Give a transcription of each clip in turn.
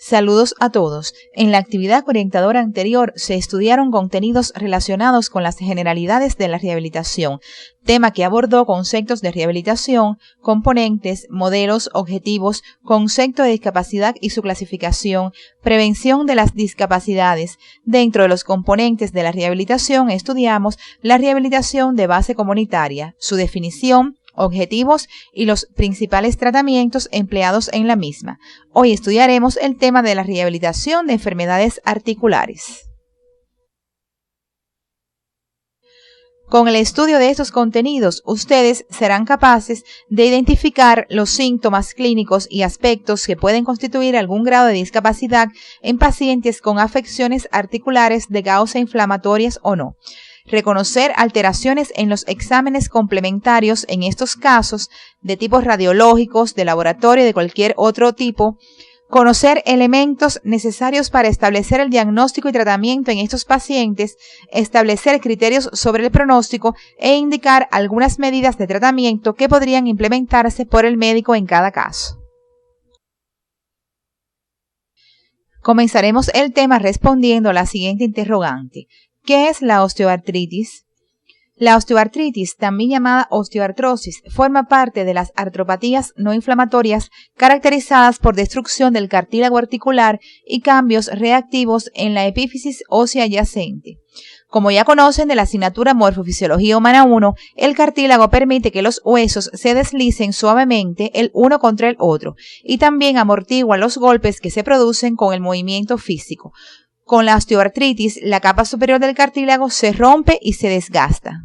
Saludos a todos. En la actividad orientadora anterior se estudiaron contenidos relacionados con las generalidades de la rehabilitación, tema que abordó conceptos de rehabilitación, componentes, modelos, objetivos, concepto de discapacidad y su clasificación, prevención de las discapacidades. Dentro de los componentes de la rehabilitación estudiamos la rehabilitación de base comunitaria, su definición, objetivos y los principales tratamientos empleados en la misma. Hoy estudiaremos el tema de la rehabilitación de enfermedades articulares. Con el estudio de estos contenidos, ustedes serán capaces de identificar los síntomas clínicos y aspectos que pueden constituir algún grado de discapacidad en pacientes con afecciones articulares de causa inflamatorias o no. Reconocer alteraciones en los exámenes complementarios en estos casos de tipos radiológicos, de laboratorio y de cualquier otro tipo. Conocer elementos necesarios para establecer el diagnóstico y tratamiento en estos pacientes, establecer criterios sobre el pronóstico e indicar algunas medidas de tratamiento que podrían implementarse por el médico en cada caso. Comenzaremos el tema respondiendo a la siguiente interrogante. ¿Qué es la osteoartritis? La osteoartritis, también llamada osteoartrosis, forma parte de las artropatías no inflamatorias caracterizadas por destrucción del cartílago articular y cambios reactivos en la epífisis ósea adyacente. Como ya conocen de la asignatura Morfofisiología Humana 1, el cartílago permite que los huesos se deslicen suavemente el uno contra el otro y también amortigua los golpes que se producen con el movimiento físico. Con la osteoartritis, la capa superior del cartílago se rompe y se desgasta.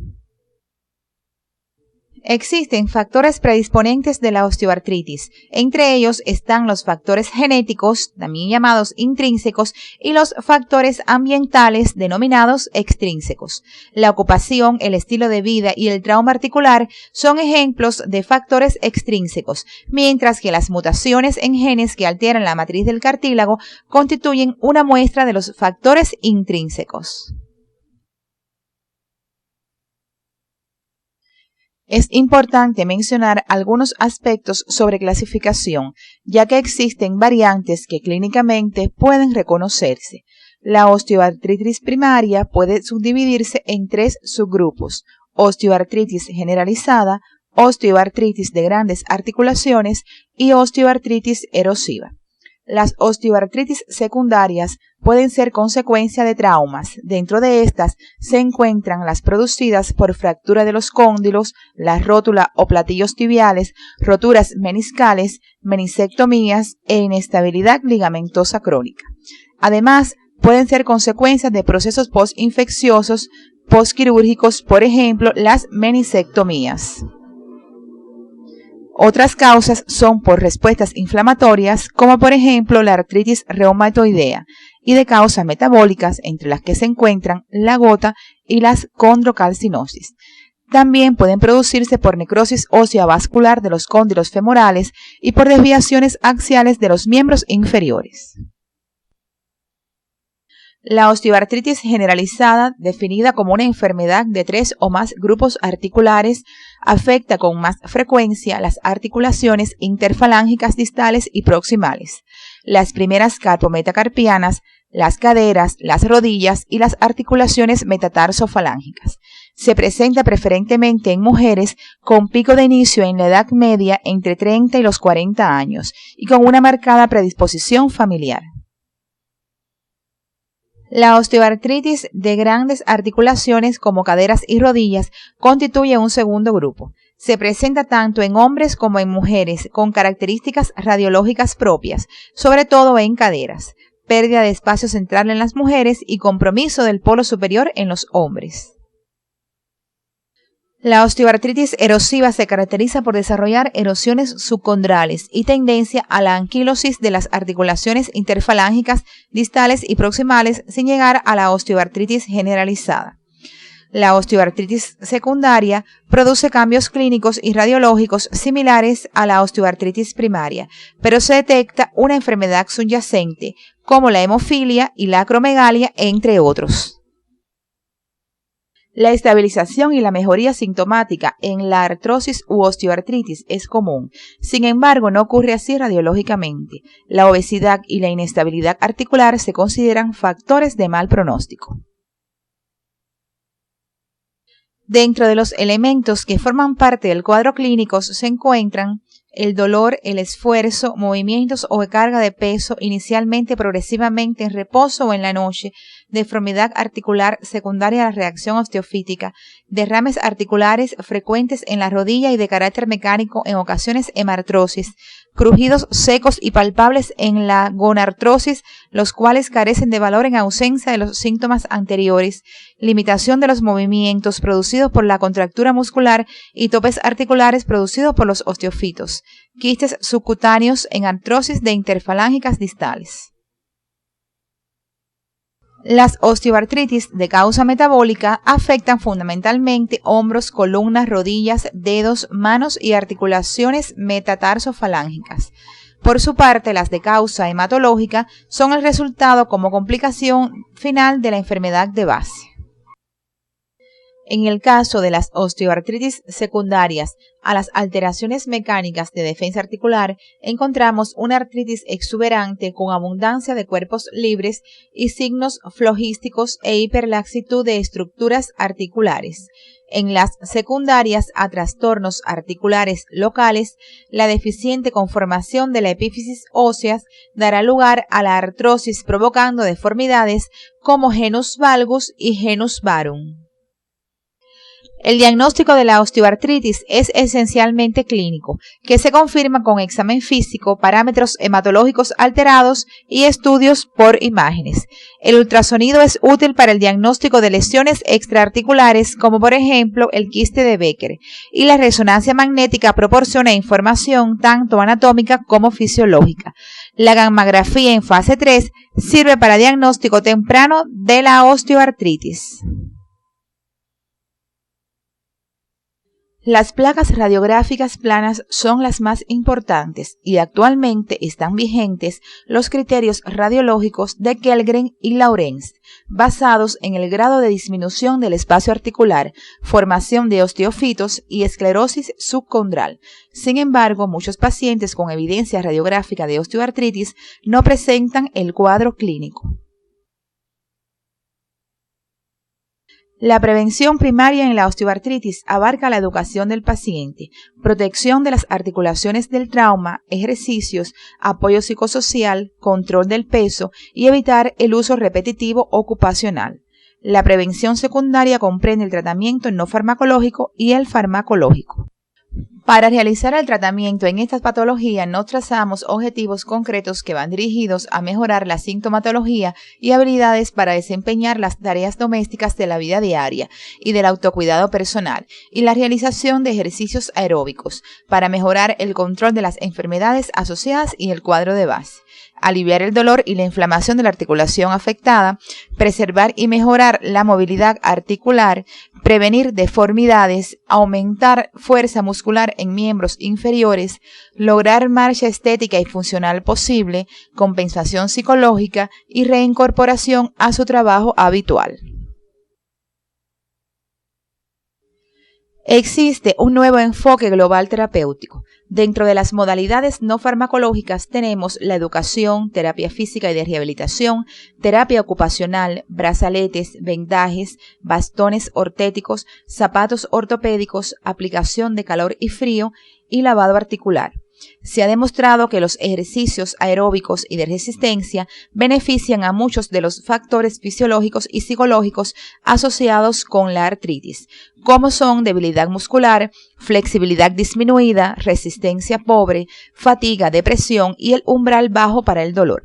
Existen factores predisponentes de la osteoartritis. Entre ellos están los factores genéticos, también llamados intrínsecos, y los factores ambientales, denominados extrínsecos. La ocupación, el estilo de vida y el trauma articular son ejemplos de factores extrínsecos, mientras que las mutaciones en genes que alteran la matriz del cartílago constituyen una muestra de los factores intrínsecos. Es importante mencionar algunos aspectos sobre clasificación, ya que existen variantes que clínicamente pueden reconocerse. La osteoartritis primaria puede subdividirse en tres subgrupos: osteoartritis generalizada, osteoartritis de grandes articulaciones y osteoartritis erosiva. Las osteoartritis secundarias pueden ser consecuencia de traumas. Dentro de estas se encuentran las producidas por fractura de los cóndilos, la rótula o platillos tibiales, roturas meniscales, meniscectomías e inestabilidad ligamentosa crónica. Además, pueden ser consecuencias de procesos postinfecciosos, posquirúrgicos, por ejemplo, las meniscectomías. Otras causas son por respuestas inflamatorias, como por ejemplo la artritis reumatoidea, y de causas metabólicas, entre las que se encuentran la gota y las condrocalcinosis. También pueden producirse por necrosis ósea vascular de los cóndilos femorales y por desviaciones axiales de los miembros inferiores. La osteoartritis generalizada, definida como una enfermedad de 3 o más grupos articulares, afecta con más frecuencia las articulaciones interfalángicas distales y proximales, las primeras carpometacarpianas, las caderas, las rodillas y las articulaciones metatarsofalángicas. Se presenta preferentemente en mujeres con pico de inicio en la edad media entre 30 y los 40 años y con una marcada predisposición familiar. La osteoartritis de grandes articulaciones como caderas y rodillas constituye un segundo grupo. Se presenta tanto en hombres como en mujeres con características radiológicas propias, sobre todo en caderas, pérdida de espacio central en las mujeres y compromiso del polo superior en los hombres. La osteoartritis erosiva se caracteriza por desarrollar erosiones subcondrales y tendencia a la anquilosis de las articulaciones interfalángicas distales y proximales sin llegar a la osteoartritis generalizada. La osteoartritis secundaria produce cambios clínicos y radiológicos similares a la osteoartritis primaria, pero se detecta una enfermedad subyacente como la hemofilia y la acromegalia, entre otros. La estabilización y la mejoría sintomática en la artrosis u osteoartritis es común, sin embargo no ocurre así radiológicamente. La obesidad y la inestabilidad articular se consideran factores de mal pronóstico. Dentro de los elementos que forman parte del cuadro clínico se encuentran el dolor, el esfuerzo, movimientos o carga de peso inicialmente progresivamente en reposo o en la noche, deformidad articular secundaria a la reacción osteofítica, derrames articulares frecuentes en la rodilla y de carácter mecánico, en ocasiones hemartrosis, crujidos secos y palpables en la gonartrosis, los cuales carecen de valor en ausencia de los síntomas anteriores, limitación de los movimientos producidos por la contractura muscular y topes articulares producidos por los osteofitos, quistes subcutáneos en artrosis de interfalángicas distales. Las osteoartritis de causa metabólica afectan fundamentalmente hombros, columnas, rodillas, dedos, manos y articulaciones metatarsofalángicas. Por su parte, las de causa hematológica son el resultado como complicación final de la enfermedad de base. En el caso de las osteoartritis secundarias a las alteraciones mecánicas de defensa articular, encontramos una artritis exuberante con abundancia de cuerpos libres y signos flogísticos e hiperlaxitud de estructuras articulares. En las secundarias a trastornos articulares locales, la deficiente conformación de la epífisis ósea dará lugar a la artrosis provocando deformidades como genus valgus y genus varum. El diagnóstico de la osteoartritis es esencialmente clínico, que se confirma con examen físico, parámetros hematológicos alterados y estudios por imágenes. El ultrasonido es útil para el diagnóstico de lesiones extraarticulares, como por ejemplo el quiste de Becker, y la resonancia magnética proporciona información tanto anatómica como fisiológica. La gammagrafía en fase 3 sirve para diagnóstico temprano de la osteoartritis. Las placas radiográficas planas son las más importantes y actualmente están vigentes los criterios radiológicos de Kellgren y Lawrence, basados en el grado de disminución del espacio articular, formación de osteofitos y esclerosis subcondral. Sin embargo, muchos pacientes con evidencia radiográfica de osteoartritis no presentan el cuadro clínico. La prevención primaria en la osteoartritis abarca la educación del paciente, protección de las articulaciones del trauma, ejercicios, apoyo psicosocial, control del peso y evitar el uso repetitivo ocupacional. La prevención secundaria comprende el tratamiento no farmacológico y el farmacológico. Para realizar el tratamiento en estas patologías nos trazamos objetivos concretos que van dirigidos a mejorar la sintomatología y habilidades para desempeñar las tareas domésticas de la vida diaria y del autocuidado personal y la realización de ejercicios aeróbicos para mejorar el control de las enfermedades asociadas y el cuadro de base, aliviar el dolor y la inflamación de la articulación afectada, preservar y mejorar la movilidad articular, prevenir deformidades, aumentar fuerza muscular en miembros inferiores, lograr marcha estética y funcional posible, compensación psicológica y reincorporación a su trabajo habitual. Existe un nuevo enfoque global terapéutico. Dentro de las modalidades no farmacológicas tenemos la educación, terapia física y de rehabilitación, terapia ocupacional, brazaletes, vendajes, bastones ortéticos, zapatos ortopédicos, aplicación de calor y frío y lavado articular. Se ha demostrado que los ejercicios aeróbicos y de resistencia benefician a muchos de los factores fisiológicos y psicológicos asociados con la artritis, como son debilidad muscular, flexibilidad disminuida, resistencia pobre, fatiga, depresión y el umbral bajo para el dolor.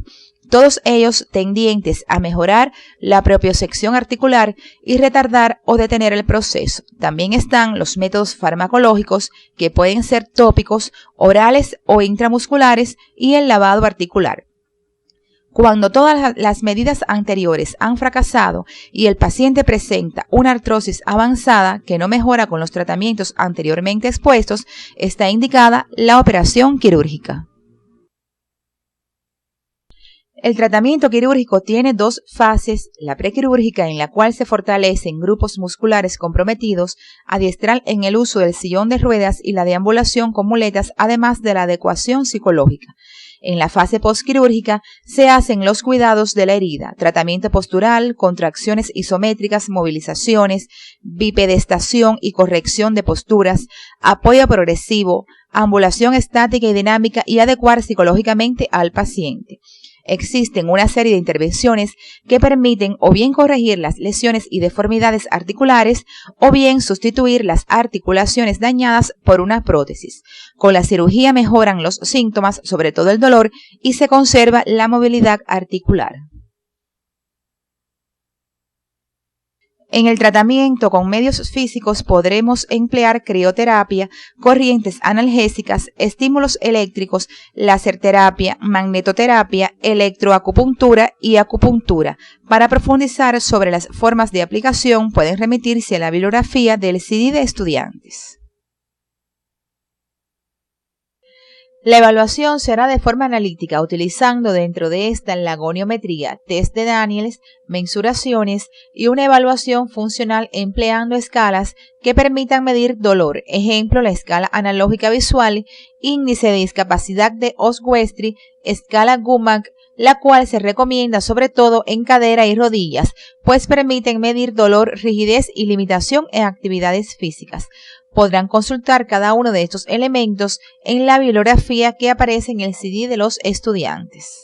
Todos ellos tendientes a mejorar la propiocepción articular y retardar o detener el proceso. También están los métodos farmacológicos que pueden ser tópicos, orales o intramusculares y el lavado articular. Cuando todas las medidas anteriores han fracasado y el paciente presenta una artrosis avanzada que no mejora con los tratamientos anteriormente expuestos, está indicada la operación quirúrgica. El tratamiento quirúrgico tiene dos fases: la prequirúrgica, en la cual se fortalecen grupos musculares comprometidos, adiestral en el uso del sillón de ruedas y la deambulación con muletas, además de la adecuación psicológica. En la fase postquirúrgica se hacen los cuidados de la herida, tratamiento postural, contracciones isométricas, movilizaciones, bipedestación y corrección de posturas, apoyo progresivo, ambulación estática y dinámica y adecuar psicológicamente al paciente. Existen una serie de intervenciones que permiten o bien corregir las lesiones y deformidades articulares o bien sustituir las articulaciones dañadas por una prótesis. Con la cirugía mejoran los síntomas, sobre todo el dolor, y se conserva la movilidad articular. En el tratamiento con medios físicos podremos emplear crioterapia, corrientes analgésicas, estímulos eléctricos, laserterapia, magnetoterapia, electroacupuntura y acupuntura. Para profundizar sobre las formas de aplicación pueden remitirse a la bibliografía del CD de estudiantes. La evaluación será de forma analítica, utilizando dentro de esta la goniometría, test de Daniels, mensuraciones y una evaluación funcional empleando escalas que permitan medir dolor. Ejemplo, la escala analógica visual, índice de discapacidad de Oswestry, escala Gumac, la cual se recomienda sobre todo en cadera y rodillas, pues permiten medir dolor, rigidez y limitación en actividades físicas. Podrán consultar cada uno de estos elementos en la bibliografía que aparece en el CD de los estudiantes.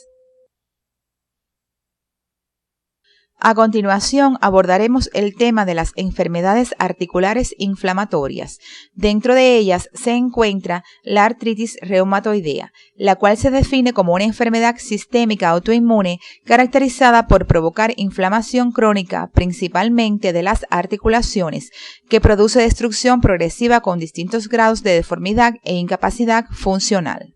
A continuación abordaremos el tema de las enfermedades articulares inflamatorias. Dentro de ellas se encuentra la artritis reumatoidea, la cual se define como una enfermedad sistémica autoinmune caracterizada por provocar inflamación crónica, principalmente de las articulaciones, que produce destrucción progresiva con distintos grados de deformidad e incapacidad funcional.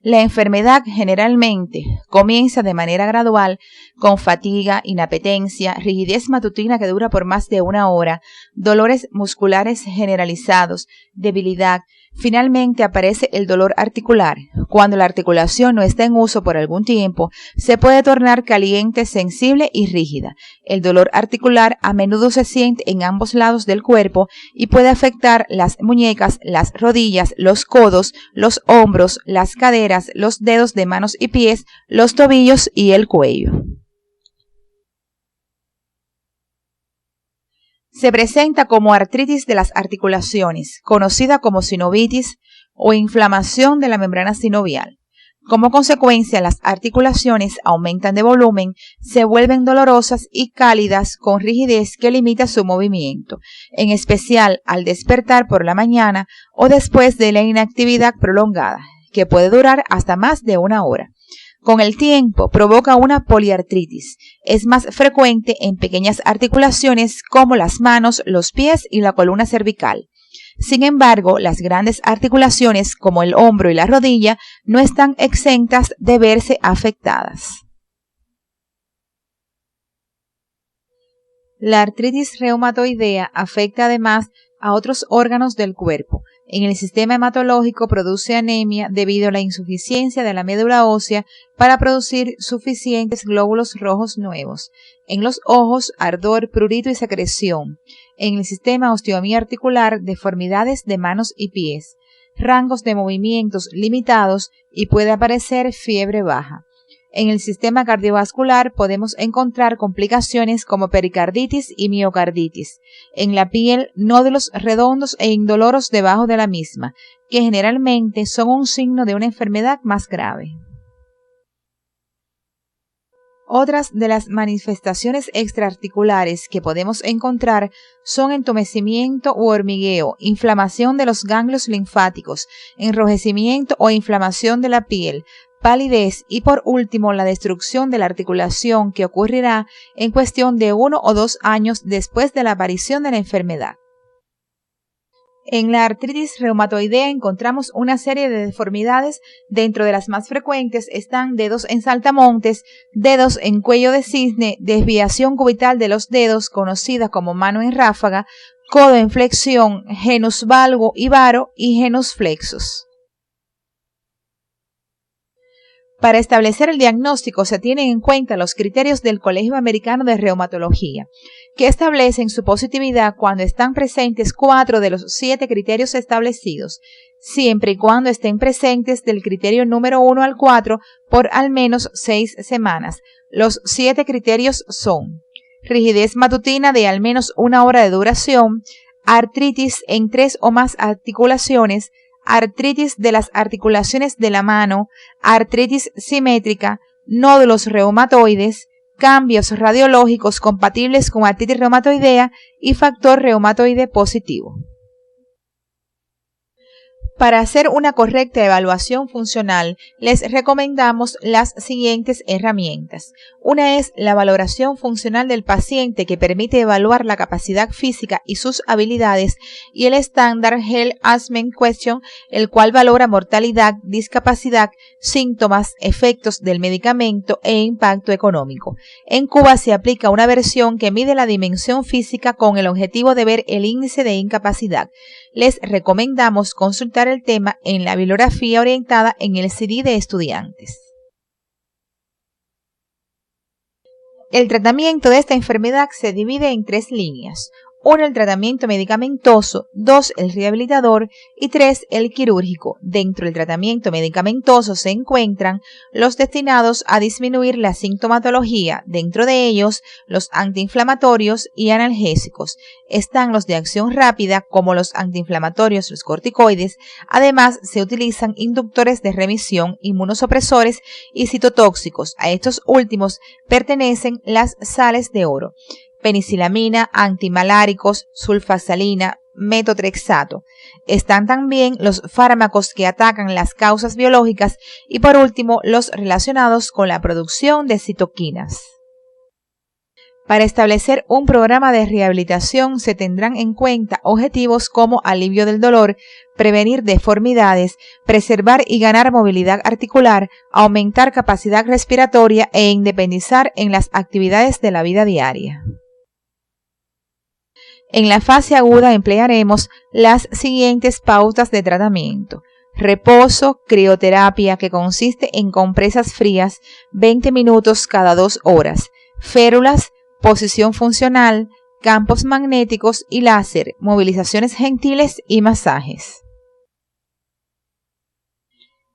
La enfermedad generalmente comienza de manera gradual con fatiga, inapetencia, rigidez matutina que dura por más de una hora, dolores musculares generalizados, debilidad. Finalmente aparece el dolor articular. Cuando la articulación no está en uso por algún tiempo, se puede tornar caliente, sensible y rígida. El dolor articular a menudo se siente en ambos lados del cuerpo y puede afectar las muñecas, las rodillas, los codos, los hombros, las caderas, los dedos de manos y pies, los tobillos y el cuello. Se presenta como artritis de las articulaciones, conocida como sinovitis o inflamación de la membrana sinovial. Como consecuencia, las articulaciones aumentan de volumen, se vuelven dolorosas y cálidas con rigidez que limita su movimiento, en especial al despertar por la mañana o después de la inactividad prolongada, que puede durar hasta más de una hora. Con el tiempo provoca una poliartritis. Es más frecuente en pequeñas articulaciones como las manos, los pies y la columna cervical. Sin embargo, las grandes articulaciones como el hombro y la rodilla no están exentas de verse afectadas. La artritis reumatoidea afecta además a otros órganos del cuerpo. En el sistema hematológico produce anemia debido a la insuficiencia de la médula ósea para producir suficientes glóbulos rojos nuevos. En los ojos, ardor, prurito y secreción. En el sistema osteomía articular, deformidades de manos y pies. Rangos de movimientos limitados y puede aparecer fiebre baja. En el sistema cardiovascular podemos encontrar complicaciones como pericarditis y miocarditis. En la piel, nódulos redondos e indoloros debajo de la misma, que generalmente son un signo de una enfermedad más grave. Otras de las manifestaciones extraarticulares que podemos encontrar son entumecimiento u hormigueo, inflamación de los ganglios linfáticos, enrojecimiento o inflamación de la piel, palidez y por último la destrucción de la articulación que ocurrirá en cuestión de 1 o 2 años después de la aparición de la enfermedad. En la artritis reumatoidea encontramos una serie de deformidades. Dentro de las más frecuentes están dedos en saltamontes, dedos en cuello de cisne, desviación cubital de los dedos conocida como mano en ráfaga, codo en flexión, genus valgo y varo y genus flexus. Para establecer el diagnóstico se tienen en cuenta los criterios del Colegio Americano de Reumatología, que establecen su positividad cuando están presentes 4 de los 7 criterios establecidos, siempre y cuando estén presentes del criterio número 1 al 4 por al menos 6 semanas. Los 7 criterios son: rigidez matutina de al menos 1 hora de duración, artritis en 3 o más articulaciones, artritis de las articulaciones de la mano, artritis simétrica, nódulos reumatoides, cambios radiológicos compatibles con artritis reumatoidea y factor reumatoide positivo. Para hacer una correcta evaluación funcional, les recomendamos las siguientes herramientas. Una es la valoración funcional del paciente, que permite evaluar la capacidad física y sus habilidades, y el estándar Health Assessment Question, el cual valora mortalidad, discapacidad, síntomas, efectos del medicamento e impacto económico. En Cuba se aplica una versión que mide la dimensión física con el objetivo de ver el índice de incapacidad. Les recomendamos consultar el tema en la bibliografía orientada en el CD de estudiantes. El tratamiento de esta enfermedad se divide en 3 líneas. 1, el tratamiento medicamentoso, 2, el rehabilitador y 3, el quirúrgico. Dentro del tratamiento medicamentoso se encuentran los destinados a disminuir la sintomatología, dentro de ellos los antiinflamatorios y analgésicos. Están los de acción rápida, como los antiinflamatorios, los corticoides. Además, se utilizan inductores de remisión, inmunosupresores y citotóxicos. A estos últimos pertenecen las sales de oro: penicilamina, antimaláricos, sulfasalina, metotrexato. Están también los fármacos que atacan las causas biológicas y, por último, los relacionados con la producción de citoquinas. Para establecer un programa de rehabilitación se tendrán en cuenta objetivos como alivio del dolor, prevenir deformidades, preservar y ganar movilidad articular, aumentar capacidad respiratoria e independizar en las actividades de la vida diaria. En la fase aguda emplearemos las siguientes pautas de tratamiento: reposo, crioterapia, que consiste en compresas frías 20 minutos cada 2 horas, férulas, posición funcional, campos magnéticos y láser, movilizaciones gentiles y masajes.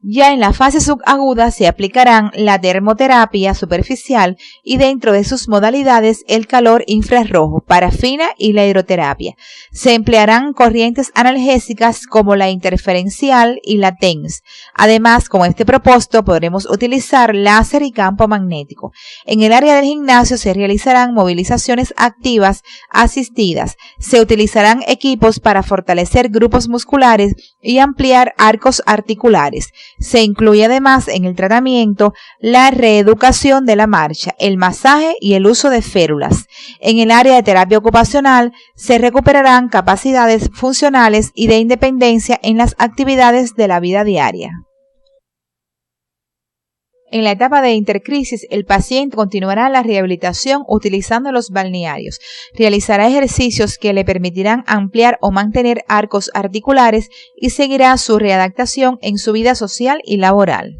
Ya en la fase subaguda se aplicarán la termoterapia superficial y, dentro de sus modalidades, el calor infrarrojo, parafina y la hidroterapia. Se emplearán corrientes analgésicas como la interferencial y la TENS. Además, con este propósito podremos utilizar láser y campo magnético. En el área del gimnasio se realizarán movilizaciones activas asistidas. Se utilizarán equipos para fortalecer grupos musculares y ampliar arcos articulares. Se incluye además en el tratamiento la reeducación de la marcha, el masaje y el uso de férulas. En el área de terapia ocupacional se recuperarán capacidades funcionales y de independencia en las actividades de la vida diaria. En la etapa de intercrisis, el paciente continuará la rehabilitación utilizando los balnearios. Realizará ejercicios que le permitirán ampliar o mantener arcos articulares y seguirá su readaptación en su vida social y laboral.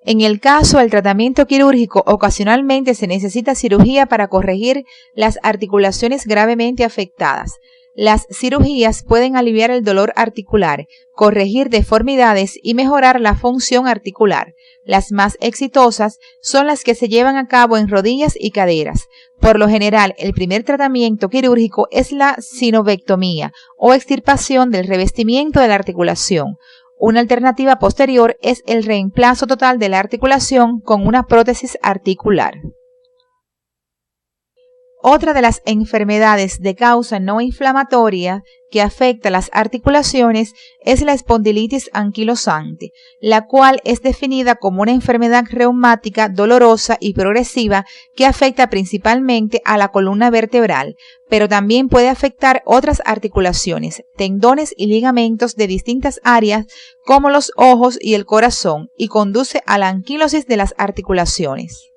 En el caso del tratamiento quirúrgico, ocasionalmente se necesita cirugía para corregir las articulaciones gravemente afectadas. Las cirugías pueden aliviar el dolor articular, corregir deformidades y mejorar la función articular. Las más exitosas son las que se llevan a cabo en rodillas y caderas. Por lo general, el primer tratamiento quirúrgico es la sinovectomía o extirpación del revestimiento de la articulación. Una alternativa posterior es el reemplazo total de la articulación con una prótesis articular. Otra de las enfermedades de causa no inflamatoria que afecta las articulaciones es la espondilitis anquilosante, la cual es definida como una enfermedad reumática dolorosa y progresiva que afecta principalmente a la columna vertebral, pero también puede afectar otras articulaciones, tendones y ligamentos de distintas áreas como los ojos y el corazón, y conduce a la anquilosis de las articulaciones.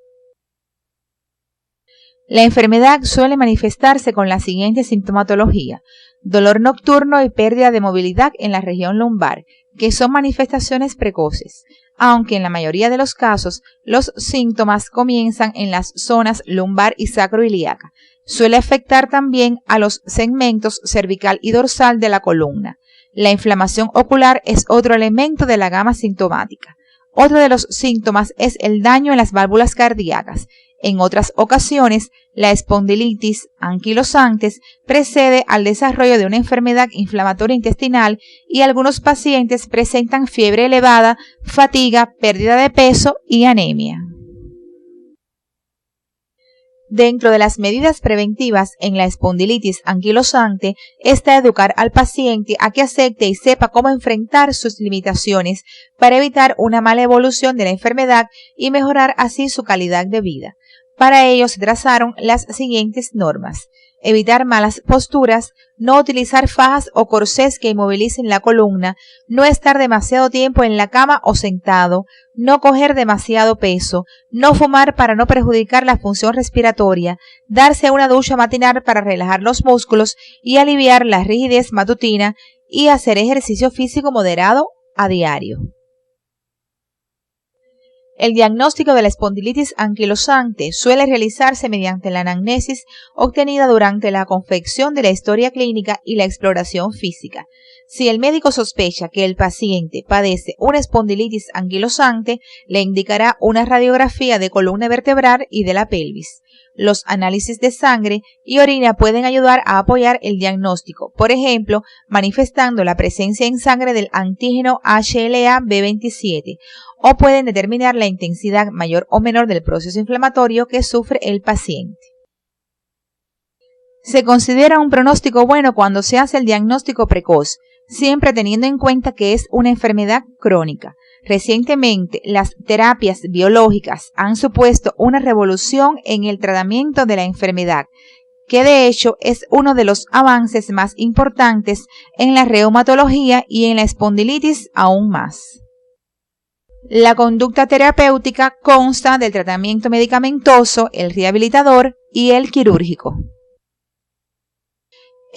La enfermedad suele manifestarse con la siguiente sintomatología: dolor nocturno y pérdida de movilidad en la región lumbar, que son manifestaciones precoces. aunque en la mayoría de los casos los síntomas comienzan en las zonas lumbar y sacroiliaca. Suele afectar también a los segmentos cervical y dorsal de la columna. La inflamación ocular es otro elemento de la gama sintomática. Otro de los síntomas es el daño en las válvulas cardíacas. En otras ocasiones, la espondilitis anquilosante precede al desarrollo de una enfermedad inflamatoria intestinal y algunos pacientes presentan fiebre elevada, fatiga, pérdida de peso y anemia. Dentro de las medidas preventivas en la espondilitis anquilosante está educar al paciente a que acepte y sepa cómo enfrentar sus limitaciones para evitar una mala evolución de la enfermedad y mejorar así su calidad de vida. Para ello se trazaron las siguientes normas: evitar malas posturas, no utilizar fajas o corsés que inmovilicen la columna, no estar demasiado tiempo en la cama o sentado, no coger demasiado peso, no fumar para no perjudicar la función respiratoria, darse una ducha matinal para relajar los músculos y aliviar la rigidez matutina y hacer ejercicio físico moderado a diario. El diagnóstico de la espondilitis anquilosante suele realizarse mediante la anamnesis obtenida durante la confección de la historia clínica y la exploración física. Si el médico sospecha que el paciente padece una espondilitis anquilosante, le indicará una radiografía de columna vertebral y de la pelvis. Los análisis de sangre y orina pueden ayudar a apoyar el diagnóstico, por ejemplo, manifestando la presencia en sangre del antígeno HLA-B27, o pueden determinar la intensidad mayor o menor del proceso inflamatorio que sufre el paciente. Se considera un pronóstico bueno cuando se hace el diagnóstico precoz, siempre teniendo en cuenta que es una enfermedad crónica. Recientemente, las terapias biológicas han supuesto una revolución en el tratamiento de la enfermedad, que de hecho es uno de los avances más importantes en la reumatología y en la espondilitis aún más. La conducta terapéutica consta del tratamiento medicamentoso, el rehabilitador y el quirúrgico.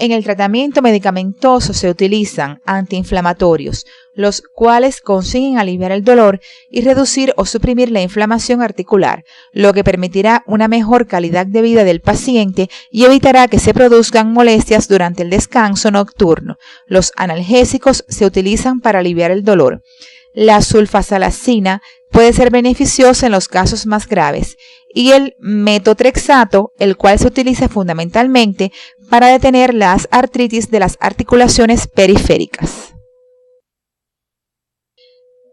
En el tratamiento medicamentoso se utilizan antiinflamatorios, los cuales consiguen aliviar el dolor y reducir o suprimir la inflamación articular, lo que permitirá una mejor calidad de vida del paciente y evitará que se produzcan molestias durante el descanso nocturno. Los analgésicos se utilizan para aliviar el dolor. La sulfasalacina puede ser beneficiosa en los casos más graves, y el metotrexato, el cual se utiliza fundamentalmente para detener las artritis de las articulaciones periféricas.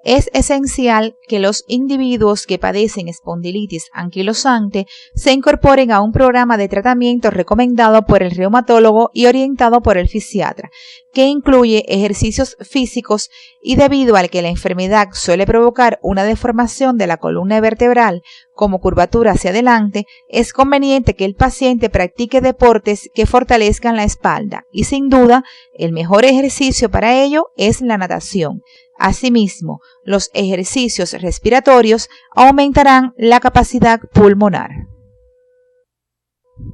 Es esencial que los individuos que padecen espondilitis anquilosante se incorporen a un programa de tratamiento recomendado por el reumatólogo y orientado por el fisiatra, que incluye ejercicios físicos, y debido al que la enfermedad suele provocar una deformación de la columna vertebral como curvatura hacia adelante, es conveniente que el paciente practique deportes que fortalezcan la espalda y sin duda el mejor ejercicio para ello es la natación. Asimismo, los ejercicios respiratorios aumentarán la capacidad pulmonar.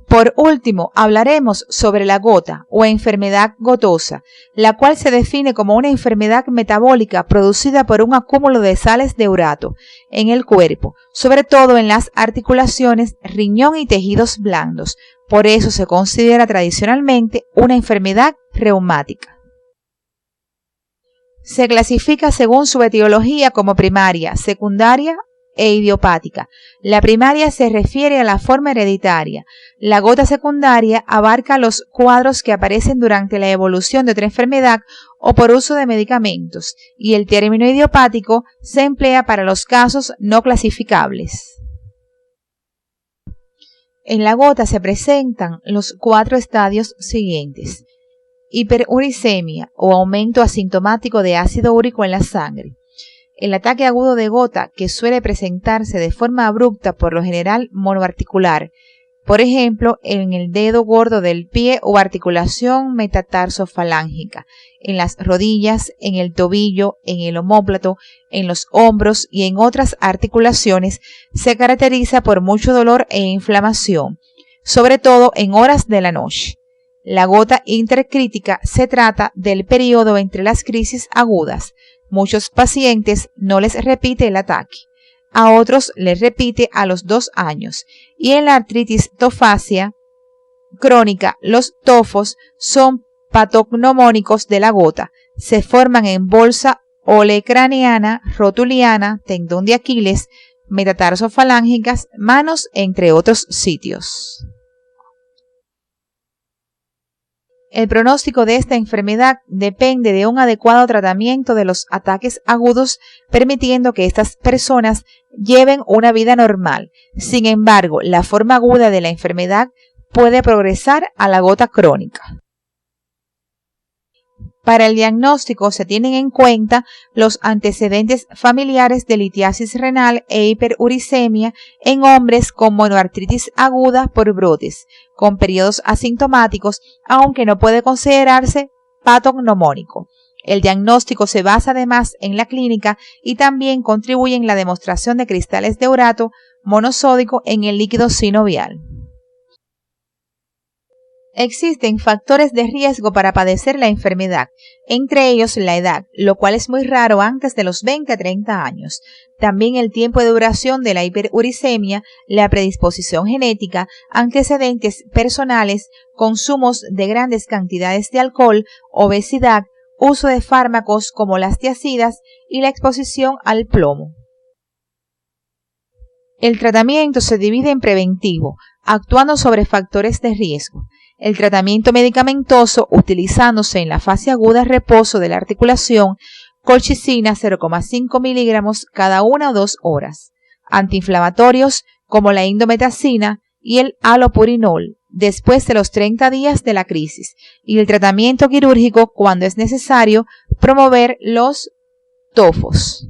Por último, hablaremos sobre la gota o enfermedad gotosa, la cual se define como una enfermedad metabólica producida por un acúmulo de sales de urato en el cuerpo, sobre todo en las articulaciones, riñón y tejidos blandos. Por eso se considera tradicionalmente una enfermedad reumática. Se clasifica según su etiología como primaria, secundaria e idiopática. La primaria se refiere a la forma hereditaria. La gota secundaria abarca los cuadros que aparecen durante la evolución de otra enfermedad o por uso de medicamentos, y el término idiopático se emplea para los casos no clasificables. En la gota se presentan los 4 estadios siguientes: hiperuricemia o aumento asintomático de ácido úrico en la sangre. El ataque agudo de gota, que suele presentarse de forma abrupta, por lo general monoarticular, por ejemplo en el dedo gordo del pie o articulación metatarsofalángica, en las rodillas, en el tobillo, en el omóplato, en los hombros y en otras articulaciones, se caracteriza por mucho dolor e inflamación, sobre todo en horas de la noche. La gota intercrítica se trata del periodo entre las crisis agudas. Muchos pacientes no les repite el ataque. A otros les repite a los 2 años. Y en la artritis torácica crónica, los tofos son patognomónicos de la gota. Se forman en bolsa olecraneana, rotuliana, tendón de Aquiles, metatarsofalángicas, manos, entre otros sitios. El pronóstico de esta enfermedad depende de un adecuado tratamiento de los ataques agudos, permitiendo que estas personas lleven una vida normal. Sin embargo, la forma aguda de la enfermedad puede progresar a la gota crónica. Para el diagnóstico se tienen en cuenta los antecedentes familiares de litiasis renal e hiperuricemia en hombres con monoartritis aguda por brotes, con periodos asintomáticos, aunque no puede considerarse patognomónico. El diagnóstico se basa además en la clínica y también contribuye en la demostración de cristales de urato monosódico en el líquido sinovial. Existen factores de riesgo para padecer la enfermedad, entre ellos la edad, lo cual es muy raro antes de los 20 a 30 años. También el tiempo de duración de la hiperuricemia, la predisposición genética, antecedentes personales, consumos de grandes cantidades de alcohol, obesidad, uso de fármacos como las tiazidas y la exposición al plomo. El tratamiento se divide en preventivo, actuando sobre factores de riesgo. El tratamiento medicamentoso, utilizándose en la fase aguda reposo de la articulación, colchicina 0,5 miligramos cada 1 o 2 horas. Antiinflamatorios como la indometacina y el halopurinol después de los 30 días de la crisis. Y el tratamiento quirúrgico cuando es necesario promover los tofos.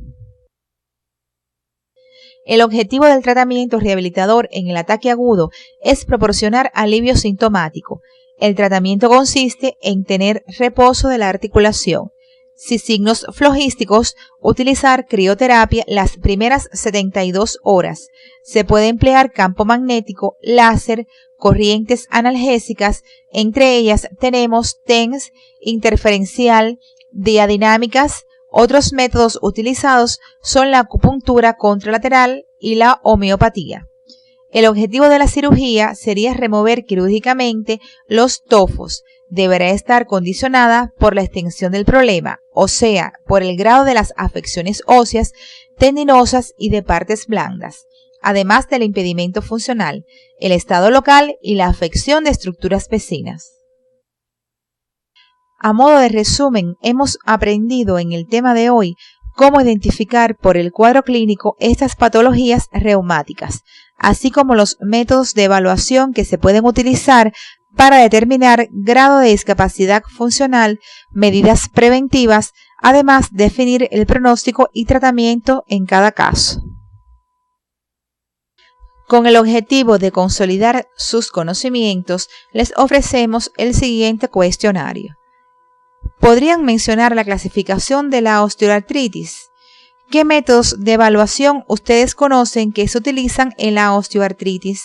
El objetivo del tratamiento rehabilitador en el ataque agudo es proporcionar alivio sintomático. El tratamiento consiste en tener reposo de la articulación. Si signos flogísticos, utilizar crioterapia las primeras 72 horas. Se puede emplear campo magnético, láser, corrientes analgésicas, entre ellas tenemos TENS, interferencial, diadinámicas. Otros métodos utilizados son la acupuntura contralateral y la homeopatía. El objetivo de la cirugía sería remover quirúrgicamente los tofos. Deberá estar condicionada por la extensión del problema, o sea, por el grado de las afecciones óseas, tendinosas y de partes blandas, además del impedimento funcional, el estado local y la afección de estructuras vecinas. A modo de resumen, hemos aprendido en el tema de hoy cómo identificar por el cuadro clínico estas patologías reumáticas, así como los métodos de evaluación que se pueden utilizar para determinar grado de discapacidad funcional, medidas preventivas, además definir el pronóstico y tratamiento en cada caso. Con el objetivo de consolidar sus conocimientos, les ofrecemos el siguiente cuestionario. ¿Podrían mencionar la clasificación de la osteoartritis? ¿Qué métodos de evaluación ustedes conocen que se utilizan en la osteoartritis?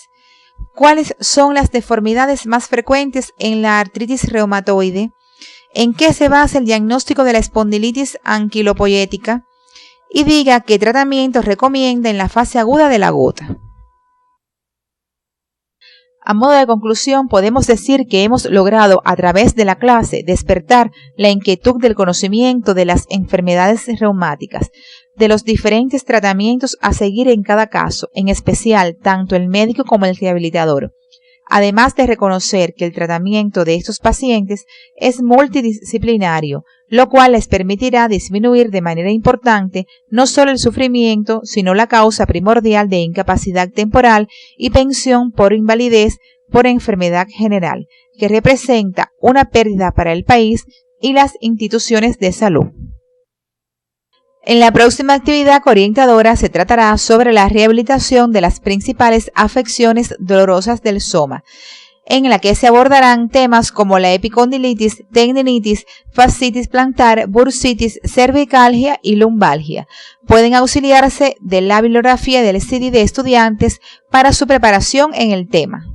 ¿Cuáles son las deformidades más frecuentes en la artritis reumatoide? ¿En qué se basa el diagnóstico de la espondilitis anquilopoyética? Y diga qué tratamiento recomienda en la fase aguda de la gota. A modo de conclusión, podemos decir que hemos logrado a través de la clase despertar la inquietud del conocimiento de las enfermedades reumáticas, de los diferentes tratamientos a seguir en cada caso, en especial tanto el médico como el rehabilitador, además de reconocer que el tratamiento de estos pacientes es multidisciplinario, lo cual les permitirá disminuir de manera importante no solo el sufrimiento, sino la causa primordial de incapacidad temporal y pensión por invalidez por enfermedad general, que representa una pérdida para el país y las instituciones de salud. En la próxima actividad orientadora se tratará sobre la rehabilitación de las principales afecciones dolorosas del soma, en la que se abordarán temas como la epicondilitis, tendinitis, fascitis plantar, bursitis, cervicalgia y lumbalgia. Pueden auxiliarse de la bibliografía del CD de estudiantes para su preparación en el tema.